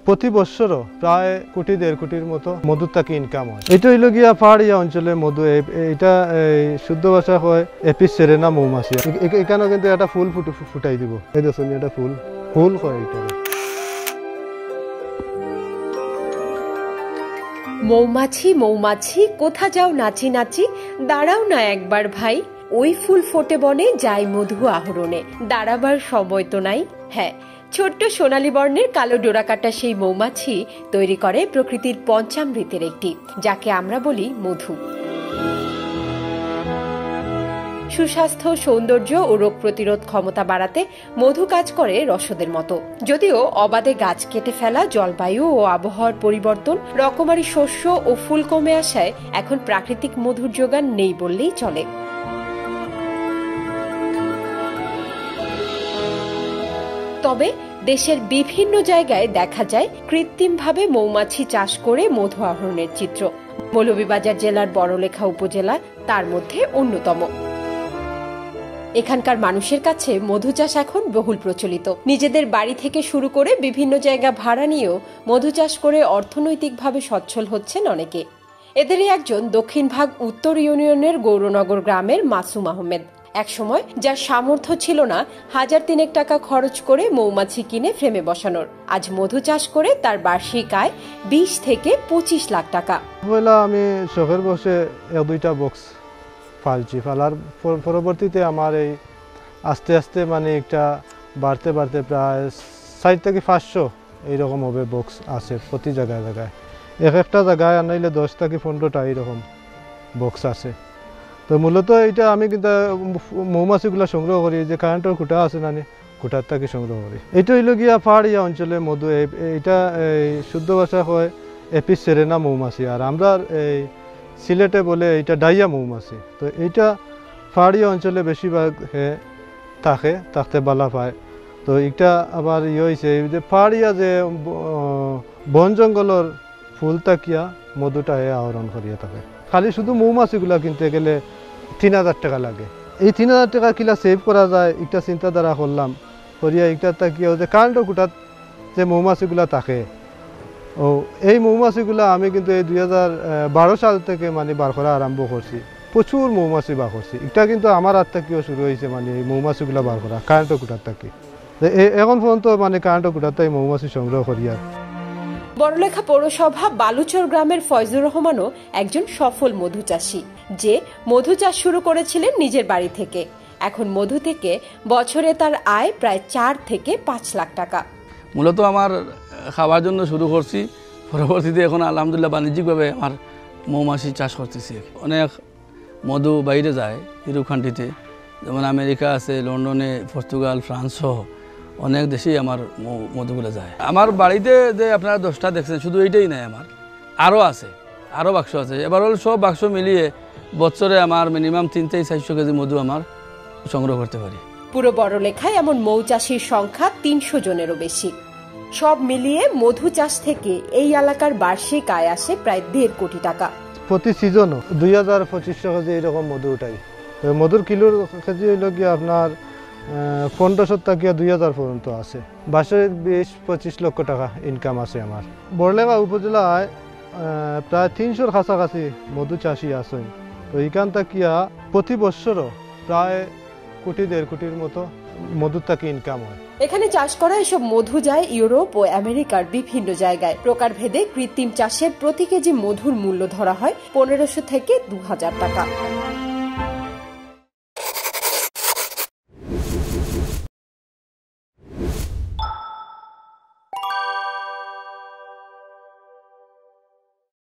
প্রতি বছর প্রায় কোটি 1.5 কোটির মতো মধুর থেকে ইনকাম হয়। এটা হইল গিয়া পাহাড়ি অঞ্চলে মধু, এটা শুদ্ধ ভাষা হয় এপিস সেরেনা মৌমাছি। এখানেও কিন্তু একটা ফুল ফুটাই দিব, এই দেখুন এটা ফুল হয় এটা। মৌমাছি মৌমাছি কোথা যাও নাচি নাচি, দাঁড়াও না একবার ভাই, ওই ফুল ফোটে বনে যাই মধু আহরণে, দাঁড়াবার সময় তো নাই। হ্যাঁ, ছোট্ট সোনালী বর্ণের কালো ডোরাকাটা সেই মৌমাছি তৈরি করে প্রকৃতির পঞ্চামৃতের একটি, যাকে আমরা বলি মধু। সুস্বাস্থ্য, সৌন্দর্য ও রোগ প্রতিরোধ ক্ষমতা বাড়াতে মধু কাজ করে রসদের মতো। যদিও অবাধে গাছ কেটে ফেলা, জলবায়ু ও আবহাওয়ার পরিবর্তন, রকমারি শস্য ও ফুল কমে আসায় এখন প্রাকৃতিক মধুর যোগান নেই বললেই চলে। তবে দেশের বিভিন্ন জায়গায় দেখা যায় কৃত্রিমভাবে মৌমাছি চাষ করে মধু আহরণের চিত্র। মৌলভীবাজার জেলার বড়লেখা উপজেলা তার মধ্যে অন্যতম। এখানকার মানুষের কাছে মধু চাষ এখন বহুল প্রচলিত। নিজেদের বাড়ি থেকে শুরু করে বিভিন্ন জায়গা ভাড়া নিয়েও মধু চাষ করে অর্থনৈতিকভাবে সচ্ছল হচ্ছেন অনেকে। এদেরই একজন দক্ষিণ ভাগ উত্তর ইউনিয়নের গৌরনগর গ্রামের মাসুম আহমেদ। একসময় যার সামর্থ্য ছিল না 1000 টাকা খরচ করে মৌমাছি কিনে ফ্রেমে বসানোর, আজ মধু চাষ করে তার বার্ষিক আয় 20 থেকে 25 লাখ টাকা। আমি শখের বসে 2টা বক্স পালছি, পালার পরবর্তীতে আমার এই আস্তে আস্তে মানে একটা বাড়তে প্রায় 4 থেকে 500 এইরকম হবে বক্স আছে প্রতি জায়গায়। একটা জায়গায় আনাইলে 10 থেকে 15টা এইরকম বক্স আছে। তো মূলত এটা আমি কিন্তু মৌমাছিগুলো সংগ্রহ করি, যে কারেন্টের খুঁটা আছে না, খুঁটার থেকে সংগ্রহ করি। এটা হইল গিয়া পাহাড়ি অঞ্চলে মধু, এটা শুদ্ধ ভাষা হয় এপিস সেরেনা মৌমাছি, আর আমরা এই সিলেটে বলে এটা ডাইয়া মৌমাছি। তো এইটা পাহাড়ি অঞ্চলে বেশিরভাগ থাকতে বালা পায়। তো এটা আবার হয়েছে যে পাহাড়িয়া যে বন জঙ্গলের ফুল তাকিয়া মধুটা আহরণ করিয়া থাকে। খালি শুধু মৌমাছিগুলা কিনতে গেলে 3000 টাকা লাগে। এই 3000 টাকা কিলা সেভ করা যায়, একটা চিন্তাধারা করলাম করিয়া একটা তাকিয়া যে কারেন্টের কুটাত যে মৌমাছিগুলা থাকে, ও এই মৌমাছিগুলা আমি কিন্তু এই 2012 সাল থেকে মানে বার করা আরম্ভ করছি। প্রচুর মৌমাছি বার করছি। এটা কিন্তু আমার হাত থেকেও শুরু হয়েছে, মানে এই মৌমাছিগুলা বার করা কারেন্টের কুটার থেকে। এখন পর্যন্ত মানে কারেন্টের কুটার থেকে মৌমাছি সংগ্রহ করি। আর বড়লেখা পৌরসভা বালুচর গ্রামের ফয়জুর রহমানও একজন সফল মধু চাষী, যে মধু চাষ শুরু করেছিলেন নিজের বাড়ি থেকে। এখন মধু থেকে বছরে তার আয় প্রায় 4 থেকে 5 লাখ টাকা। মূলত আমার খাওয়ার জন্য শুরু করছি, পরবর্তীতে এখন আলহামদুলিল্লাহ বাণিজ্যিকভাবে আমার মৌমাছি চাষ করতেছি। অনেক মধু বাইরে যায় ইউরোপ কান্ট্রিতে, যেমন আমেরিকা আছে, লন্ডনে, পর্তুগাল, ফ্রান্স সহ অনেক দেশেই আমার মধুগুলো যায়। আমার বাড়িতে যে আপনারা 10টা দেখছেন, শুধু এইটাই নাই, আমার আরও আছে, আরও বাক্স আছে। এবার হল সব বাক্স মিলিয়ে বছরে আমার মিনিমাম 3 থেকে 400 কেজি মধু আমার সংগ্রহ করতে পারি। পুরো বড়লেখায় এমন মৌ চাষির সংখ্যা 300 জনেরও বেশি। সব মিলিয়ে মধু চাষ থেকে এই এলাকার বার্ষিক আয় আসে প্রায় 1.5 কোটি টাকা। প্রতি সিজনও 2000-2500 কেজি এরকম মধু উঠাই। মধুর কিলোর কেজি হইল কি আপনার 1500 থেকে 2000 পর্যন্ত আছে। বার্ষিক 20-25 লক্ষ টাকা ইনকাম আছে আমার। বড়লেখা উপজেলায় প্রায় 300-র কাছাকাছি মধু চাষি আছেন। তো এইখান থাকিয়া প্রতি বছরও প্রায় 1.5 কোটির মতো মধুর থেকে ইনকাম হয়। এখানে চাষ করা এসব মধু যায় ইউরোপ ও আমেরিকার বিভিন্ন জায়গায়। প্রকারভেদে কৃত্রিম চাষের প্রতি কেজি মধুর মূল্য ধরা হয় 1500 থেকে 2000 টাকা।